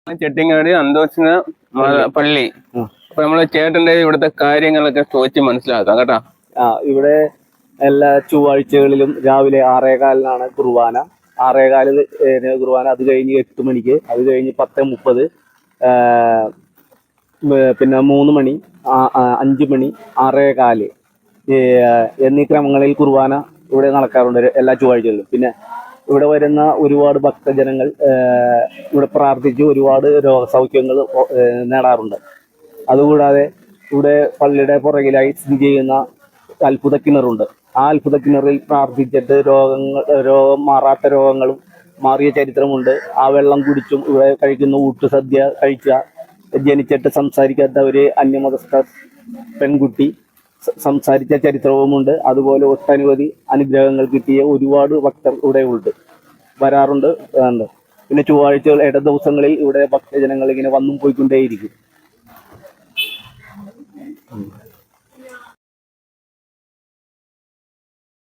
ചെട്ടിങ്ങാടി അന്തോസിന പള്ളി. അപ്പൊ നമ്മള് ചേട്ടന്റെ ഇവിടുത്തെ കാര്യങ്ങളൊക്കെ ചോദിച്ച് മനസ്സിലാക്കാം കേട്ടാ. ഇവിടെ എല്ലാ ചൊവ്വാഴ്ചകളിലും രാവിലെ 6:15 കുർബാന. 6:15 കുർബാന. അത് കഴിഞ്ഞ് 8 മണിക്ക്, അത് കഴിഞ്ഞ് 10:30, പിന്നെ 3 മണി, 5 മണി, 6:15 എന്നീ ക്രമങ്ങളിൽ കുർബാന ഇവിടെ നടക്കാറുണ്ട് എല്ലാ ചൊവ്വാഴ്ചകളിലും. പിന്നെ ഇവിടെ വരുന്ന ഒരുപാട് ഭക്തജനങ്ങൾ ഇവിടെ പ്രാർത്ഥിച്ച് ഒരുപാട് രോഗസൗഖ്യങ്ങൾ നേടാറുണ്ട്. അതുകൂടാതെ ഇവിടെ പള്ളിയുടെ പുറകിലായി സ്ഥിതി ചെയ്യുന്ന അത്ഭുത കിണറുണ്ട്. ആ അത്ഭുത കിണറിൽ പ്രാർത്ഥിച്ചിട്ട് രോഗം മാറാത്ത രോഗങ്ങളും മാറിയ ചരിത്രമുണ്ട്. ആ വെള്ളം കുടിച്ചും ഇവിടെ കഴിക്കുന്ന ഊട്ടുസദ്യ കഴിച്ച ജനിച്ചിട്ട് സംസാരിക്കാത്ത ഒരു അന്യമതസ്ഥ പെൺകുട്ടി സംസാരിച്ച ചരിത്രവുമുണ്ട്. അതുപോലെ ഒട്ടനവധി അനുഗ്രഹങ്ങൾ കിട്ടിയ ഒരുപാട് ഭക്തർ ഇവിടെ വരാറുണ്ട്. പിന്നെ ചൊവ്വാഴ്ചകൾ, ഇട ദിവസങ്ങളിൽ ഇവിടെ ഭക്തജനങ്ങൾ ഇങ്ങനെ വന്നും പോയിക്കൊണ്ടേയിരിക്കും.